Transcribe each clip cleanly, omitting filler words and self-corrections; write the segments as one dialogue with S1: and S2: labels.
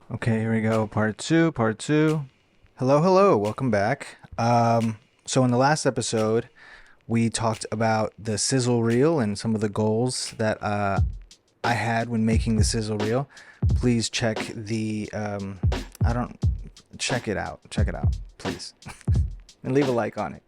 S1: Okay, here we go. Part two. Part two. Hello, hello. Welcome back. So in the last episode, we talked about the sizzle reel and some of the goals that I had when making the sizzle reel. Please check the. I don't check it out. Check it out, please, and leave a like on it.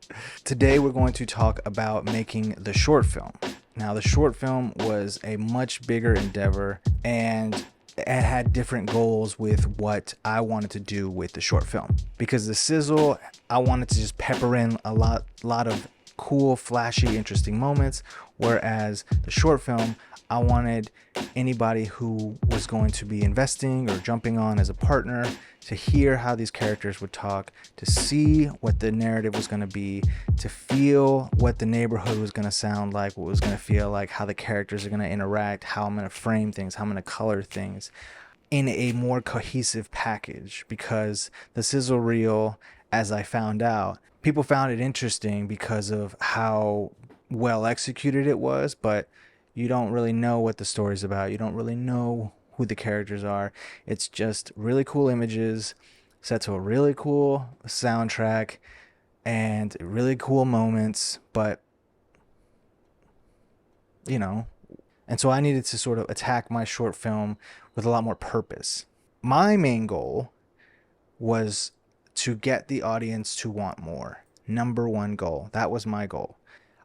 S1: Today we're going to talk about making the short film. Now, the short film was a much bigger endeavor, and it had different goals with what I wanted to do with the short film. Because the sizzle, I wanted to just pepper in a lot of cool, flashy, interesting moments, whereas the short film, I wanted anybody who was going to be investing or jumping on as a partner to hear how these characters would talk, to see what the narrative was going to be, to feel what the neighborhood was going to sound like, what was going to feel like, how the characters are going to interact, how I'm going to frame things, how I'm going to color things in a more cohesive package. Because the sizzle reel, as I found out, people found it interesting because of how well executed it was, but you don't really know what the story's about. You don't really know who the characters are. It's just really cool images set to a really cool soundtrack and really cool moments, but you know, and so I needed to sort of attack my short film with a lot more purpose. My main goal was to get the audience to want more. Number one goal. That was my goal.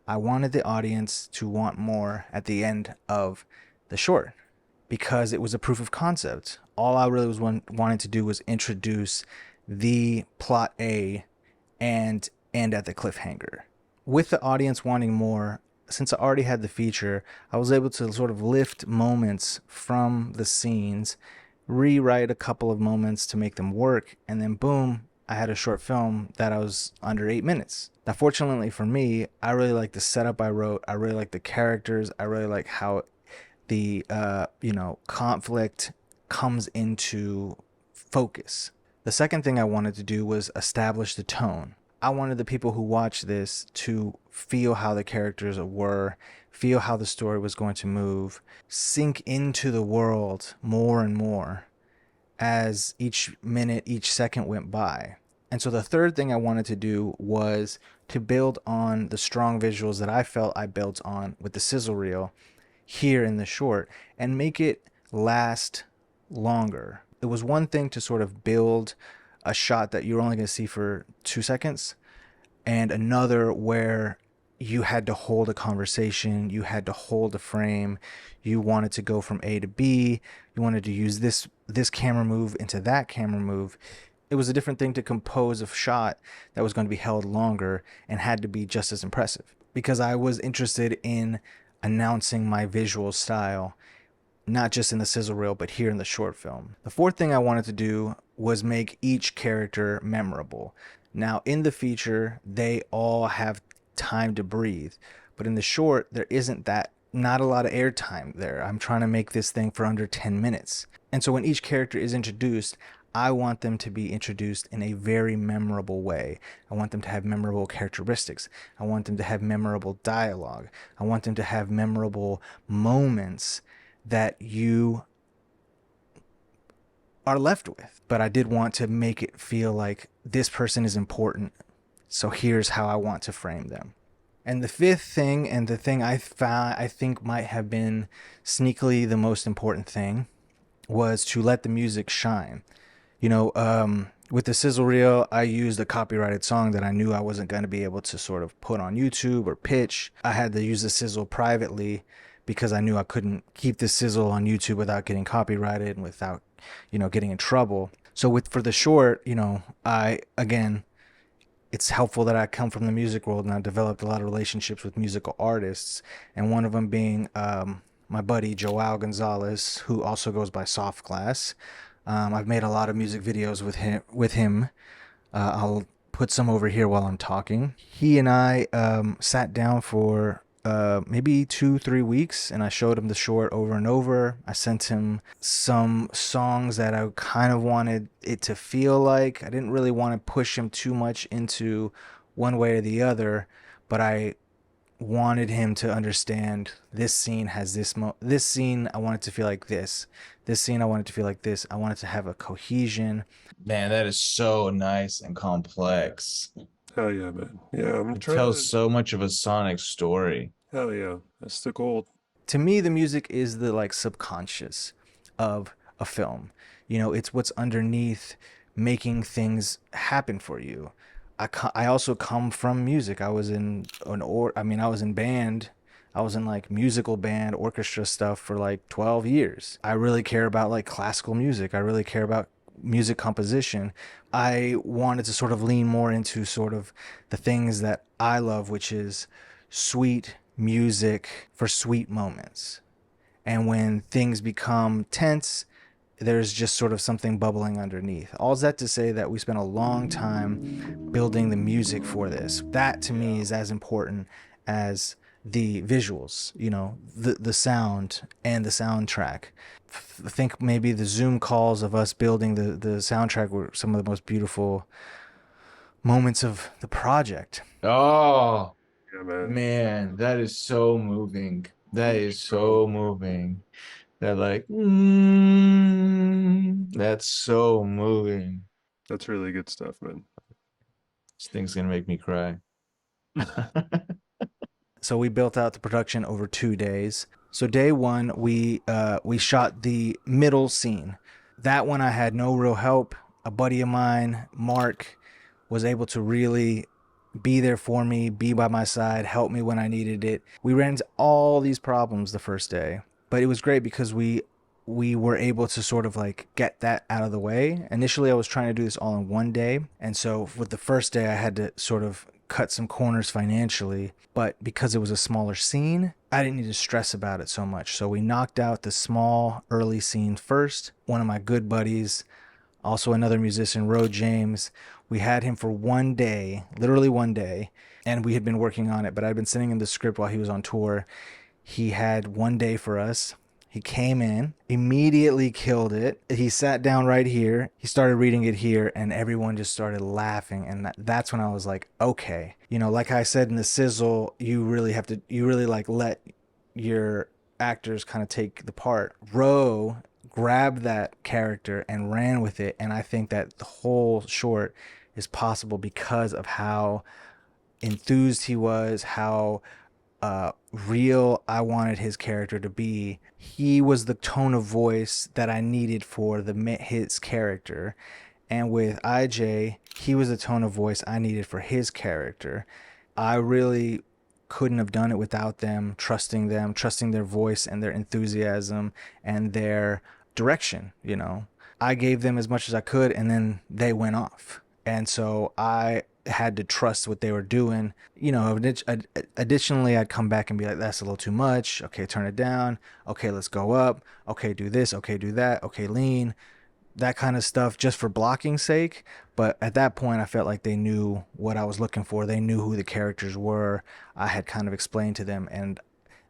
S1: I wanted the audience to want more at the end of the short because it was a proof of concept. All I really was wanting to do was introduce the plot A and end at the cliffhanger. With the audience wanting more, since I already had the feature, I was able to sort of lift moments from the scenes, rewrite a couple of moments to make them work, and then boom, I had a short film that I was under 8 minutes. Now, fortunately for me, I really like the setup I wrote. I really like the characters. I really like how the conflict comes into focus. The second thing I wanted to do was establish the tone. I wanted the people who watch this to feel how the characters were, feel how the story was going to move, sink into the world more and more as each minute, each second went by. And so the third thing I wanted to do was to build on the strong visuals that I felt I built on with the sizzle reel here in the short and make it last longer. It was one thing to sort of build a shot that you're only going to see for 2 seconds, and another where you had to hold a conversation, you had to hold a frame, you wanted to go from A to B, you wanted to use this camera move into that camera move. It was a different thing to compose a shot that was going to be held longer and had to be just as impressive, because I was interested in announcing my visual style, not just in the sizzle reel, but here in the short film. The fourth thing I wanted to do was make each character memorable. Now, in the feature, they all have time to breathe, but in the short, there isn't that, not a lot of airtime there. I'm trying to make this thing for under 10 minutes. And so when each character is introduced, I want them to be introduced in a very memorable way. I want them to have memorable characteristics. I want them to have memorable dialogue. I want them to have memorable moments that you are left with. But I did want to make it feel like this person is important, so here's how I want to frame them. And the fifth thing, and the thing I think might have been sneakily the most important thing, was to let the music shine. With the sizzle reel, I used a copyrighted song that I knew I wasn't going to be able to sort of put on YouTube or pitch. I had to use the sizzle privately because I knew I couldn't keep the sizzle on YouTube without getting copyrighted and without, getting in trouble. So for the short, it's helpful that I come from the music world and I developed a lot of relationships with musical artists, and one of them being my buddy Joao Gonzalez, who also goes by Soft Glass. I've made a lot of music videos with him. I'll put some over here while I'm talking. He and I sat down for maybe 2-3 weeks, and I showed him the short over and over. I sent him some songs that I kind of wanted it to feel like. I didn't really want to push him too much into one way or the other, but I wanted him to understand this scene has this scene I want it to feel like this scene I want it to feel like this. I want it to have a cohesion.
S2: Man, that is so nice and complex.
S3: Hell yeah, man. Yeah, I'm
S2: It
S3: trying
S2: tells
S3: to.
S2: so much of a sonic story.
S3: Hell yeah, that's the goal.
S1: To me, the music is the like subconscious of a film. You know, it's what's underneath making things happen for you. I also come from music. I was in I was in band. I was in like musical band, orchestra stuff for like 12 years. I really care about like classical music. I really care about music composition. I wanted to sort of lean more into sort of the things that I love, which is sweet music for sweet moments. And when things become tense, there's just sort of something bubbling underneath. All that to say that we spent a long time building the music for this. That to me is as important as the visuals, you know, the sound and the soundtrack. I think maybe the Zoom calls of us building the soundtrack were some of the most beautiful moments of the project.
S2: Oh,
S3: Yeah, man.
S2: man, that is so moving. That is
S3: So
S2: so moving. That like, that's so moving.
S3: that's really good stuff, man.
S2: This thing's gonna make me cry.
S1: So we built out the production over 2 days. So day one, we shot the middle scene. That one I had no real help. A buddy of mine, Mark, was able to really be there for me, be by my side, help me when I needed it. We ran into all these problems the first day, but it was great because we were able to sort of like get that out of the way. Initially, I was trying to do this all in one day, and so with the first day, I had to sort of cut some corners financially, but because it was a smaller scene, I didn't need to stress about it so much. So we knocked out the small early scene first. One of my good buddies, also another musician, Ro James, we had him for one day, literally one day, and we had been working on it, but I'd been sending him the script while he was on tour. He had one day for us. He came in, immediately killed it. He sat down right here. He started reading it here, and everyone just started laughing. And that's when I was like, okay. You know, like I said in the Sizzle, you really like let your actors kind of take the part. Ro grabbed that character and ran with it. And I think that the whole short is possible because of how enthused he was, how real I wanted his character to be. He was the tone of voice that I needed for his character, and with IJ, he was the tone of voice I needed for his character. I really couldn't have done it without them, trusting their voice and their enthusiasm and their direction. You know, I gave them as much as I could, and then they went off, and so I had to trust what they were doing. You know, additionally, I'd come back and be like, that's a little too much. Okay, turn it down. Okay, let's go up. Okay, do this. Okay, do that. Okay, lean. That kind of stuff just for blocking's sake. But at that point, I felt like they knew what I was looking for. They knew who the characters were. I had kind of explained to them, and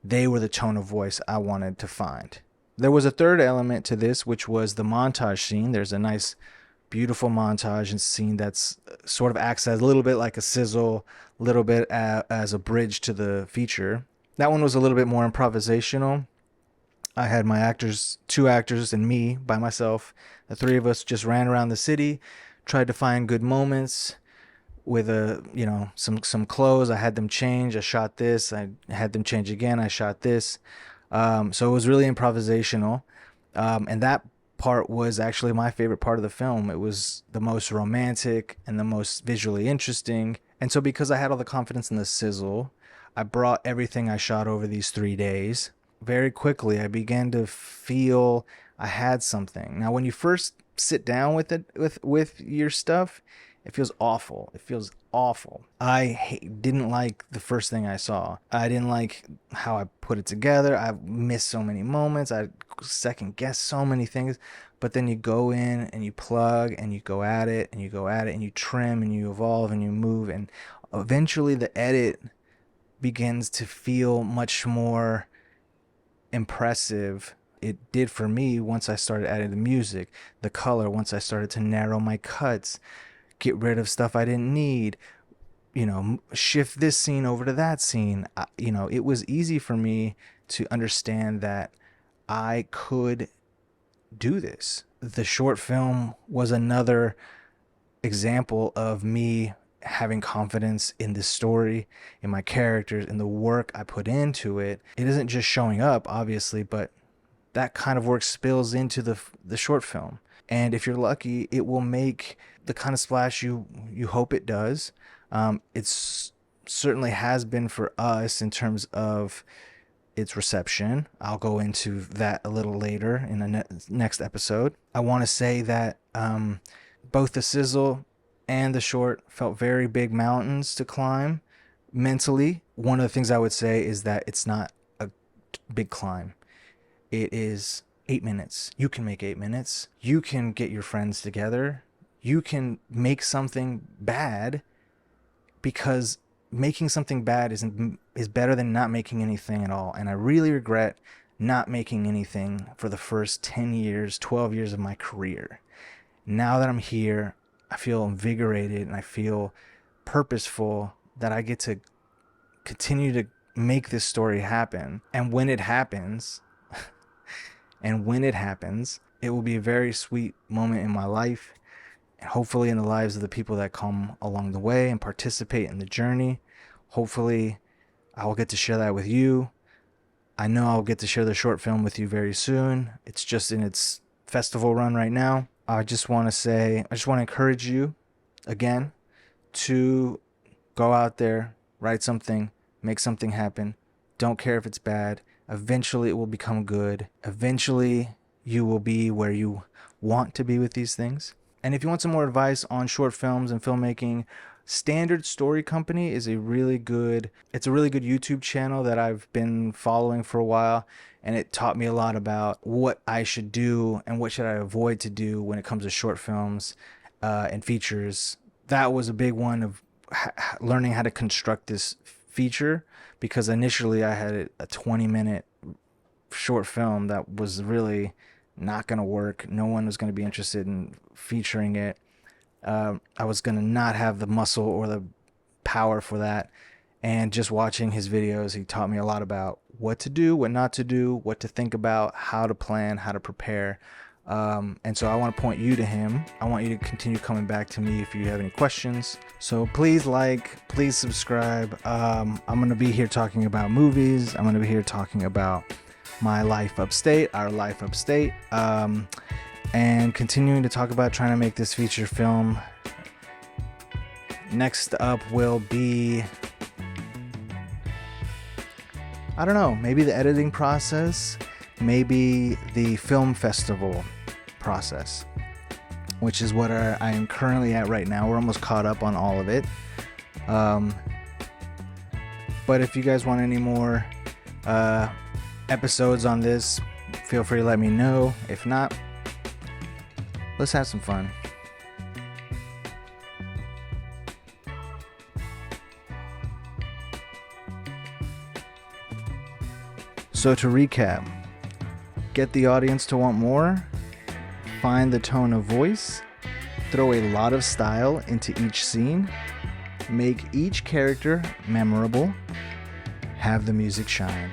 S1: they were the tone of voice I wanted to find. There was a third element to this, which was the montage scene. There's a nice beautiful montage and scene that's sort of acts as a little bit like a sizzle, a little bit as a bridge to the feature. That one was a little bit more improvisational. I had my actors, two actors, and me by myself. The three of us just ran around the city, tried to find good moments with some clothes. I had them change. I shot this. I had them change again. I shot this. So it was really improvisational, and that part was actually my favorite part of the film. It was the most romantic and the most visually interesting. And so because I had all the confidence in the sizzle, I brought everything I shot over these 3 days. Very quickly, I began to feel I had something. Now, when you first sit down with it, with your stuff, it feels awful. It feels awful. Didn't like the first thing I saw. I didn't like how I put it together. I missed so many moments. I second guessed so many things. But then you go in and you plug and you go at it and you go at it and you trim and you evolve and you move. And eventually the edit begins to feel much more impressive. It did for me once I started adding the music, the color, once I started to narrow my cuts, get rid of stuff I didn't need. shift this scene over to that scene. It was easy for me to understand that I could do this. The short film was another example of me having confidence in this story, in my characters, in the work I put into it. It isn't just showing up, obviously, but that kind of work spills into the short film. And if you're lucky, it will make the kind of splash you hope it does. It's certainly has been for us in terms of its reception. I'll go into that a little later in the next episode. I want to say that both the Sizzle and the short felt very big mountains to climb mentally. One of the things I would say is that it's not a big climb. It is 8 minutes. You can make 8 minutes. You can get your friends together. You can make something bad, because making something bad is better than not making anything at all. And I really regret not making anything for the first 10 years, 12 years of my career. Now that I'm here, I feel invigorated and I feel purposeful that I get to continue to make this story happen. And when it happens, it will be a very sweet moment in my life, and hopefully in the lives of the people that come along the way and participate in the journey. Hopefully I will get to share that with you. I know I'll get to share the short film with you very soon. It's just in its festival run right now. I just want to encourage you again to go out there, write something, make something happen. Don't care if it's bad. Eventually it will become good. Eventually you will be where you want to be with these things. And if you want some more advice on short films and filmmaking, Standard Story Company is a really good YouTube channel that I've been following for a while, and it taught me a lot about what I should do and what should I avoid to do when it comes to short films and features. That was a big one of learning how to construct this feature, because initially I had a 20-minute short film that was really not going to work. No one was going to be interested in featuring it. I was going to not have the muscle or the power for that. And just watching his videos, he taught me a lot about what to do, what not to do, what to think about, how to plan, how to prepare. And so I want to point you to him. I want you to continue coming back to me if you have any questions. So please please subscribe. I'm going to be here talking about movies. I'm going to be here talking about my life upstate, our life upstate, and continuing to talk about trying to make this feature film. Next up will be, I don't know, maybe the editing process, maybe the film festival process, which is what I am currently at right now. We're almost caught up on all of it. But if you guys want any more episodes on this, feel free to let me know. If not, let's have some fun. So to recap, get the audience to want more, find the tone of voice, throw a lot of style into each scene, make each character memorable, have the music shine.